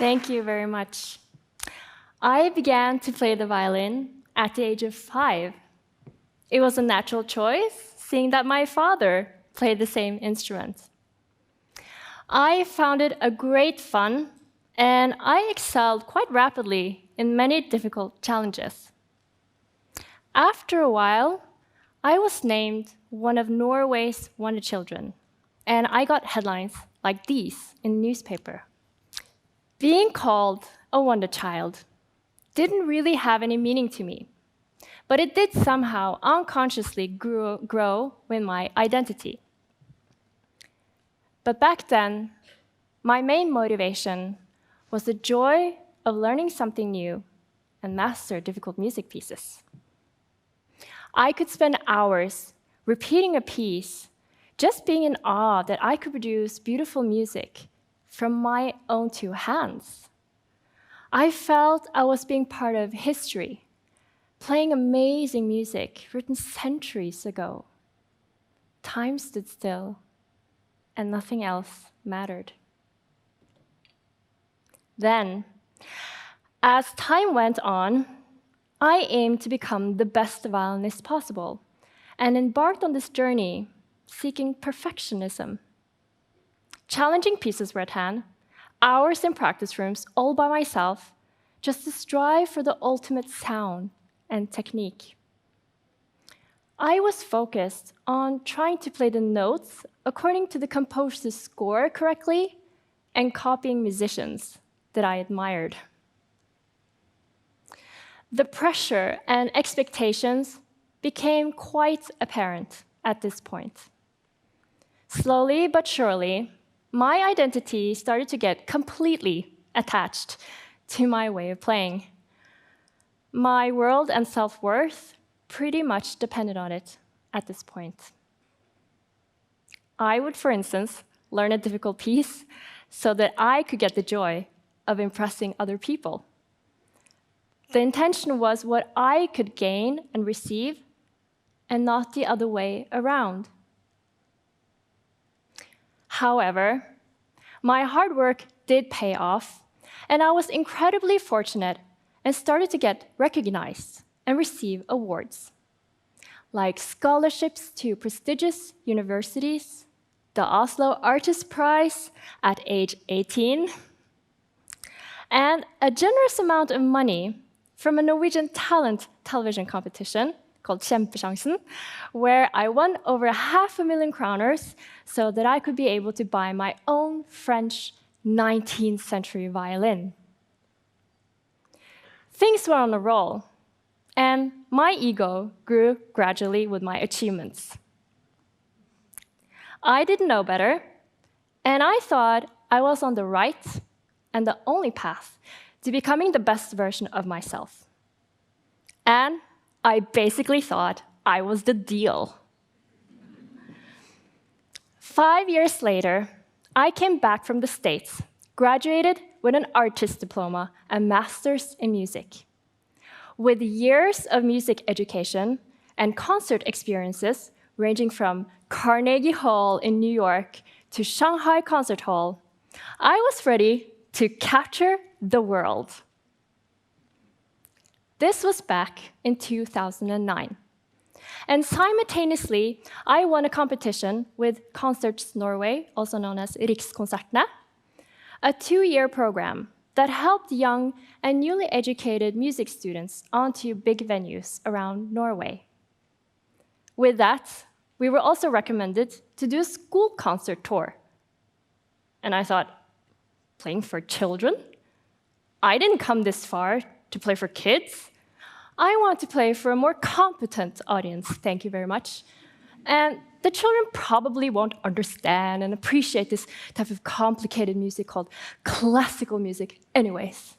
Thank you very much. I began to play the violin at the age of 5. It was a natural choice, seeing that my father played the same instrument. I found it a great fun, and I excelled quite rapidly in many difficult challenges. After a while, I was named one of Norway's wonder children, and I got headlines like these in the newspaper. Being called a wonder child didn't really have any meaning to me, but it did somehow unconsciously grow with my identity. But back then, my main motivation was the joy of learning something new and master difficult music pieces. I could spend hours repeating a piece, just being in awe that I could produce beautiful music from my own 2 hands. I felt I was being part of history, playing amazing music written centuries ago. Time stood still, and nothing else mattered. Then, as time went on, I aimed to become the best violinist possible and embarked on this journey seeking perfectionism. Challenging pieces were at hand, hours in practice rooms all by myself, just to strive for the ultimate sound and technique. I was focused on trying to play the notes according to the composer's score correctly and copying musicians that I admired. The pressure and expectations became quite apparent at this point. Slowly but surely, my identity started to get completely attached to my way of playing. My world and self-worth pretty much depended on it at this point. I would, for instance, learn a difficult piece so that I could get the joy of impressing other people. The intention was what I could gain and receive, and not the other way around. However, my hard work did pay off, and I was incredibly fortunate and started to get recognized and receive awards, like scholarships to prestigious universities, the Oslo Artist Prize at age 18, and a generous amount of money from a Norwegian talent television competition called Kjempesjansen, where I won over 500,000 kroner so that I could be able to buy my own French 19th century violin. Things were on a roll, and my ego grew gradually with my achievements. I didn't know better, and I thought I was on the right and the only path to becoming the best version of myself. And I basically thought I was the deal. 5 years later, I came back from the States, graduated with an artist diploma and master's in music. With years of music education and concert experiences ranging from Carnegie Hall in New York to Shanghai Concert Hall, I was ready to capture the world. This was back in 2009. And simultaneously, I won a competition with Concerts Norway, also known as Rikskonsertene, a 2-year program that helped young and newly educated music students onto big venues around Norway. With that, we were also recommended to do a school concert tour. And I thought, playing for children? I didn't come this far to play for kids. I want to play for a more competent audience, thank you very much. And the children probably won't understand and appreciate this type of complicated music called classical music anyways.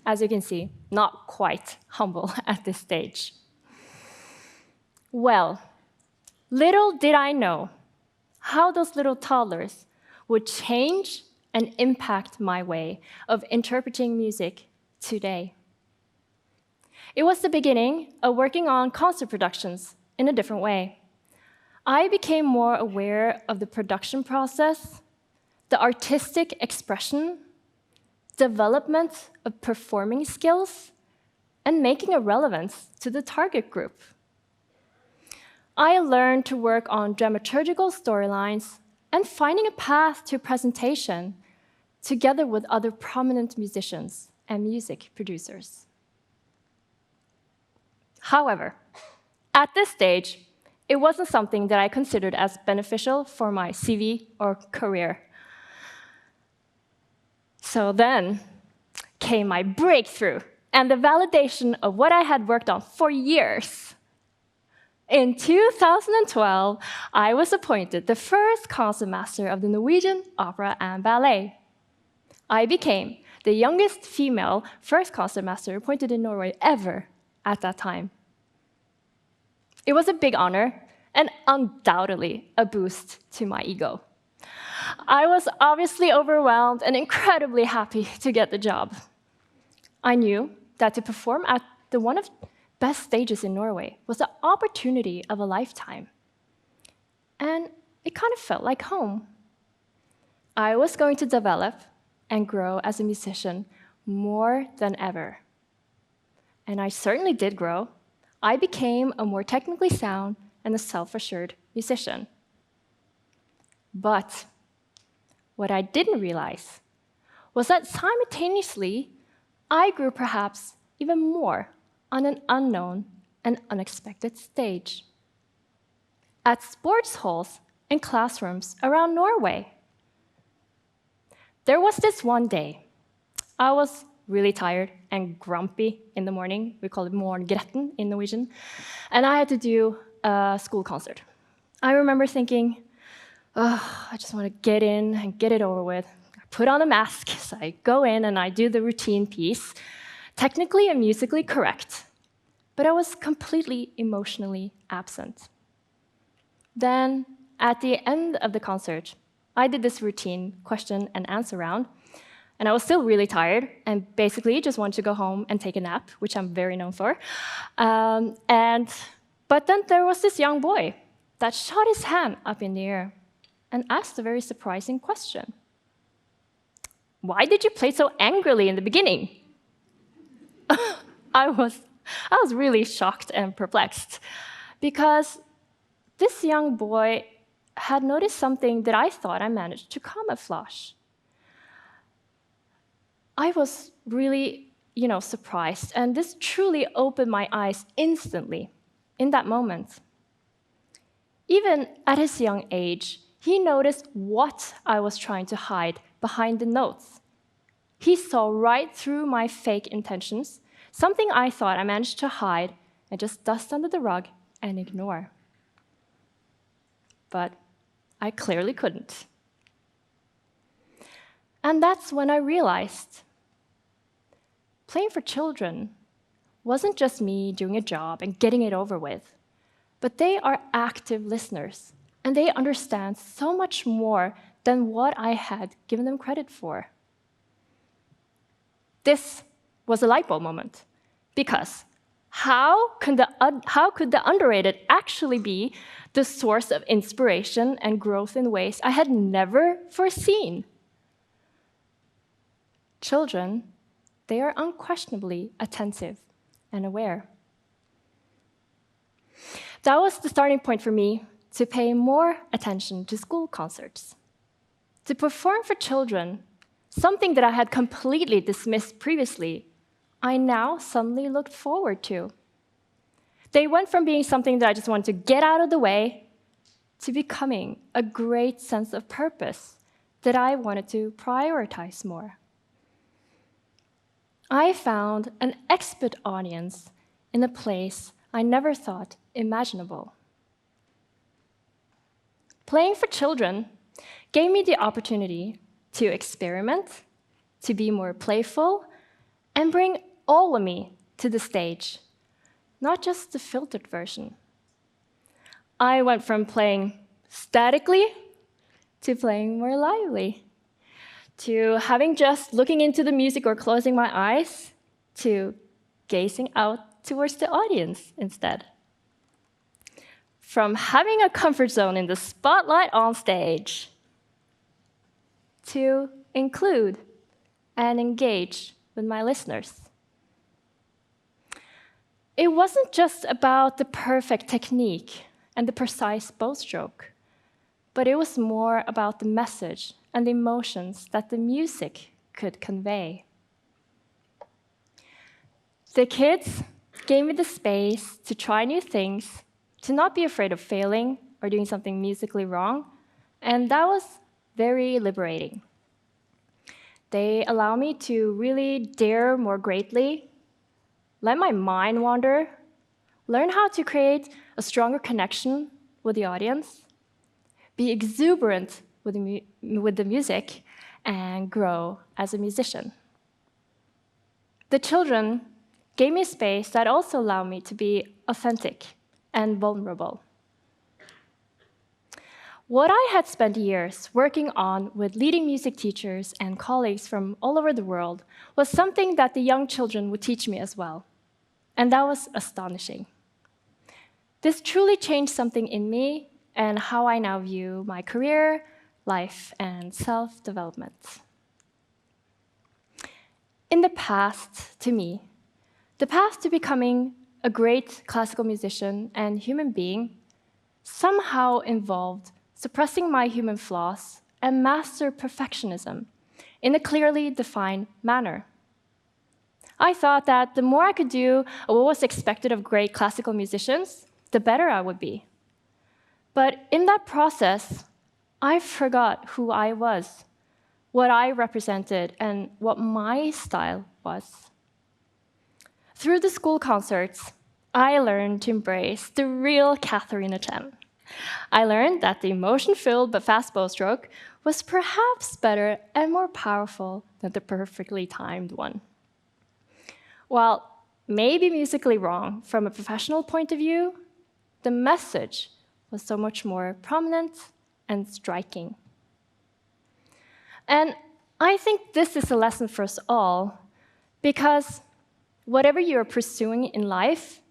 As you can see, not quite humble at this stage. Well, little did I know how those little toddlers would change and impact my way of interpreting music today. It was the beginning of working on concert productions in a different way. I became more aware of the production process, the artistic expression, development of performing skills, and making a relevance to the target group. I learned to work on dramaturgical storylines and finding a path to presentation together with other prominent musicians and music producers. However, at this stage, it wasn't something that I considered as beneficial for my CV or career. So then came my breakthrough and the validation of what I had worked on for years. In 2012, I was appointed the first concertmaster of the Norwegian Opera and Ballet. I became the youngest female first concertmaster appointed in Norway ever at that time. It was a big honor and undoubtedly a boost to my ego. I was obviously overwhelmed and incredibly happy to get the job. I knew that to perform at one of the best stages in Norway was the opportunity of a lifetime. And it kind of felt like home. I was going to develop and grow as a musician more than ever. And I certainly did grow. I became a more technically sound and a self-assured musician. But what I didn't realize was that simultaneously, I grew perhaps even more on an unknown and unexpected stage. At sports halls and classrooms around Norway. There was this one day. I was really tired and grumpy in the morning. We call it morgengretten in Norwegian. And I had to do a school concert. I remember thinking, oh, I just want to get in and get it over with. I put on a mask, so I go in and I do the routine piece, technically and musically correct, but I was completely emotionally absent. Then, at the end of the concert, I did this routine question and answer round, and I was still really tired and basically just wanted to go home and take a nap, which I'm very known for. But then there was this young boy that shot his hand up in the air and asked a very surprising question. Why did you play so angrily in the beginning? I was really shocked and perplexed because this young boy had noticed something that I thought I managed to camouflage. I was really, surprised, and this truly opened my eyes instantly in that moment. Even at his young age, he noticed what I was trying to hide behind the notes. He saw right through my fake intentions, something I thought I managed to hide and just dust under the rug and ignore. But I clearly couldn't. And that's when I realized playing for children wasn't just me doing a job and getting it over with, but they are active listeners, and they understand so much more than what I had given them credit for. This was a light bulb moment, because how could the underrated actually be the source of inspiration and growth in ways I had never foreseen? Children, they are unquestionably attentive and aware. That was the starting point for me to pay more attention to school concerts. To perform for children, something that I had completely dismissed previously, I now suddenly looked forward to. They went from being something that I just wanted to get out of the way to becoming a great sense of purpose that I wanted to prioritize more. I found an expert audience in a place I never thought imaginable. Playing for children gave me the opportunity to experiment, to be more playful, and bring all of me to the stage, not just the filtered version. I went from playing statically to playing more lively, to having just looking into the music or closing my eyes, to gazing out towards the audience instead. From having a comfort zone in the spotlight on stage, to include and engage with my listeners. It wasn't just about the perfect technique and the precise bow stroke, but it was more about the message and the emotions that the music could convey. The kids gave me the space to try new things, to not be afraid of failing or doing something musically wrong, and that was very liberating. They allow me to really dare more greatly, let my mind wander, learn how to create a stronger connection with the audience, be exuberant with the music, and grow as a musician. The children gave me space that also allowed me to be authentic and vulnerable. What I had spent years working on with leading music teachers and colleagues from all over the world was something that the young children would teach me as well. And that was astonishing. This truly changed something in me and how I now view my career, life, and self-development. In the past, to me, the path to becoming a great classical musician and human being somehow involved suppressing my human flaws and master perfectionism in a clearly defined manner. I thought that the more I could do what was expected of great classical musicians, the better I would be. But in that process, I forgot who I was, what I represented, and what my style was. Through the school concerts, I learned to embrace the real Catharina Chen. I learned that the emotion-filled but fast bow stroke was perhaps better and more powerful than the perfectly timed one. While maybe musically wrong from a professional point of view, the message was so much more prominent and striking. And I think this is a lesson for us all, because whatever you're pursuing in life,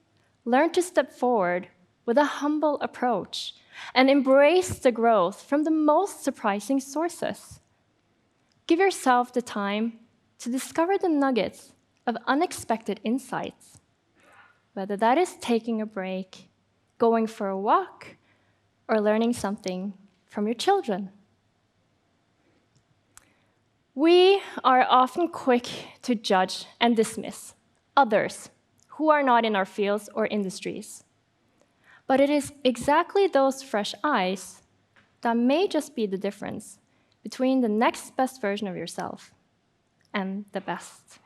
learn to step forward with a humble approach and embrace the growth from the most surprising sources. Give yourself the time to discover the nuggets of unexpected insights, whether that is taking a break, going for a walk, or learning something from your children. We are often quick to judge and dismiss others who are not in our fields or industries. But it is exactly those fresh eyes that may just be the difference between the next best version of yourself and the best.